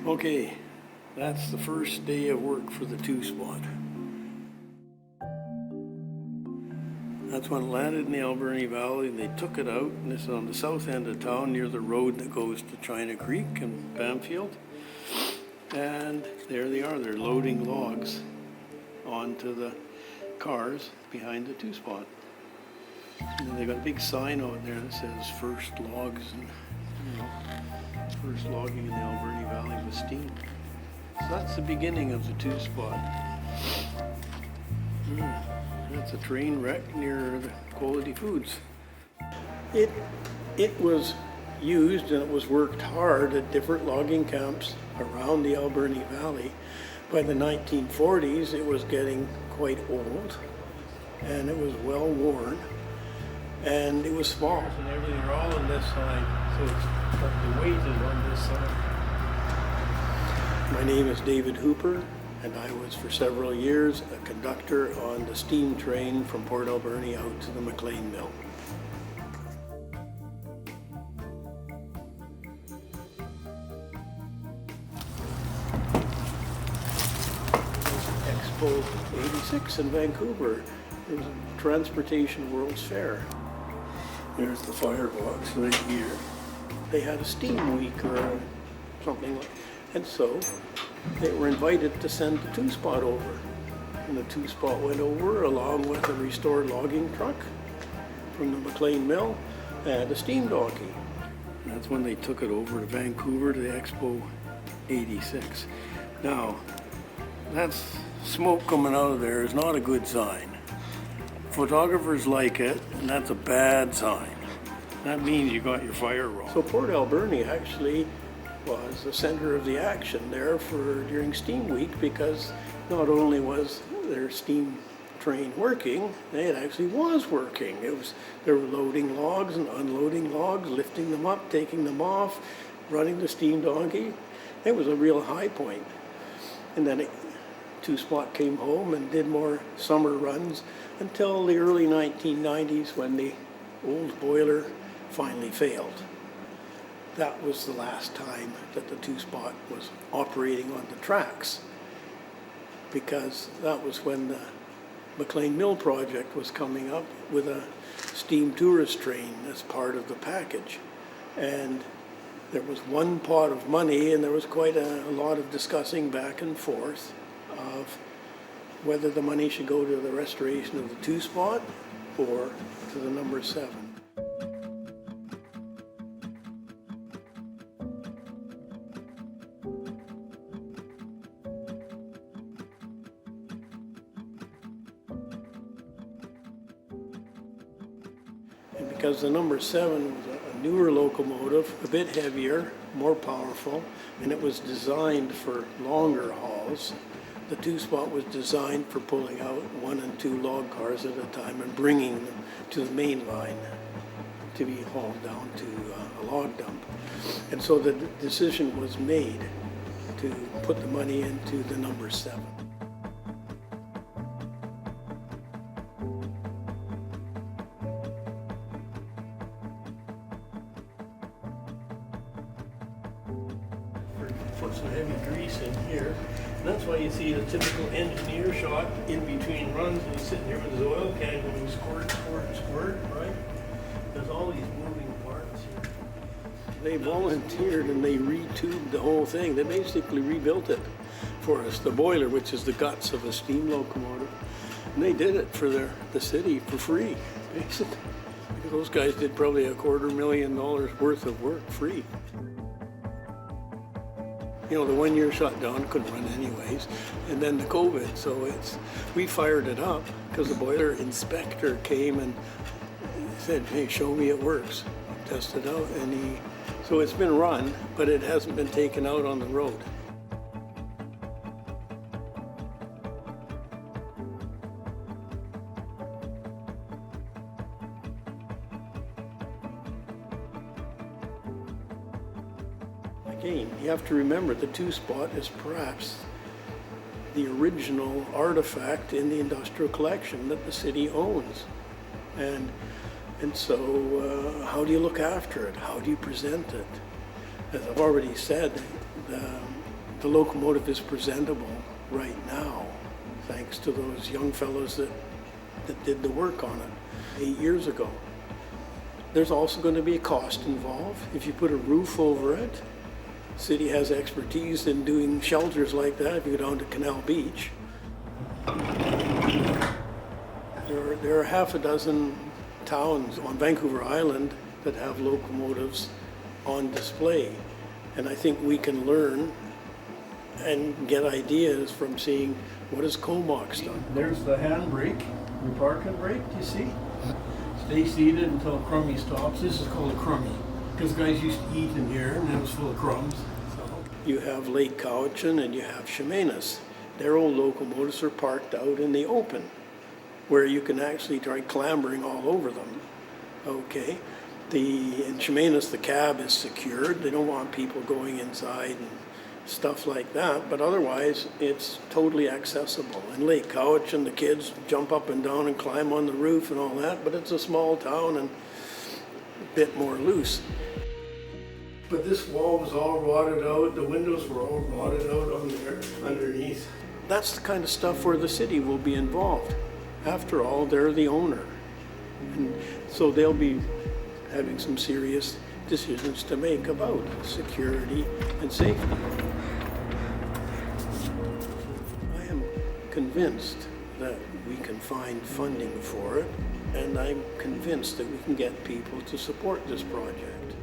Okay, that's the first day of work for the two-spot. That's when it landed in the Alberni Valley, and they took it out, and this is on the south end of town near the road that goes to China Creek and Bamfield. And there they are, they're loading logs onto the cars behind the two-spot. And they've got a big sign out there that says first logs, and first logging in the Alberni Valley with steam. So that's the beginning of the two-spot. That's a train wreck near the Quality Foods. It was used and it was worked hard at different logging camps around the Alberni Valley. By the 1940s, it was getting quite old and it was well worn and it was small. And everything are all on this side, so the weight is on this side. My name is David Hooper, and I was for several years a conductor on the steam train from Port Alberni out to the McLean Mill. Expo 86 in Vancouver. It was a Transportation World's Fair. There's the firebox right here. They had a steam week or something like that. And so they were invited to send the two-spot over. And the two-spot went over along with a restored logging truck from the McLean Mill and a steam donkey. And that's when they took it over to Vancouver to the Expo 86. Now, that's smoke coming out of there is not a good sign. Photographers like it, and that's a bad sign. That means you got your fire wrong. So Port Alberni actually was the center of the action there during Steam Week, because not only was their steam train working, it actually was working. They were loading logs and unloading logs, lifting them up, taking them off, running the steam donkey. It was a real high point. And then two-spot came home and did more summer runs until the early 1990s when the old boiler finally failed. That was the last time that the two-spot was operating on the tracks, because that was when the McLean Mill project was coming up with a steam tourist train as part of the package. And there was one pot of money, and there was quite a lot of discussing back and forth of whether the money should go to the restoration of the two-spot or to the number 7. And because the number 7 was a newer locomotive, a bit heavier, more powerful, and it was designed for longer hauls, the two-spot was designed for pulling out 1 and 2 log cars at a time and bringing them to the main line to be hauled down to a log dump. And so the decision was made to put the money into the number 7. Put some heavy grease in here. And that's why you see the typical engineer shot in between runs, and he's sitting here with his oil can going squirt, squirt, squirt, right? There's all these moving parts here. They volunteered and they retubed the whole thing. They basically rebuilt it for us, the boiler, which is the guts of a steam locomotive. And they did it for the city for free, basically. Because those guys did probably $250,000 worth of work free. You know, the 1 year shut down, couldn't run anyways, and then the COVID, so we fired it up because the boiler inspector came and said, hey, show me it works. Test it out, and so it's been run, but it hasn't been taken out on the road. Again, you have to remember the two-spot is perhaps the original artifact in the industrial collection that the city owns. And so how do you look after it? How do you present it? As I've already said, The locomotive is presentable right now, thanks to those young fellows that did the work on it 8 years ago. There's also going to be a cost involved. If you put a roof over it, the city has expertise in doing shelters like that if you go down to Canal Beach. There are half a dozen towns on Vancouver Island that have locomotives on display. And I think we can learn and get ideas from seeing what has Comox done. There's the handbrake, your parking brake, you see? Stay seated until crummy stops. This is called a crummy, because guys used to eat in here and it was full of crumbs. So you have Lake Cowichan and you have Chemainus. Their old locomotives are parked out in the open, where you can actually try clambering all over them. Okay. In Chemainus, the cab is secured. They don't want people going inside and stuff like that, but otherwise it's totally accessible. In Lake Cowichan, the kids jump up and down and climb on the roof and all that, but it's a small town and a bit more loose. But this wall was all rotted out, the windows were all rotted out on there underneath. That's the kind of stuff where the city will be involved. After all, they're the owner. And so they'll be having some serious decisions to make about security and safety. I am convinced that we can find funding for it, and I'm convinced that we can get people to support this project.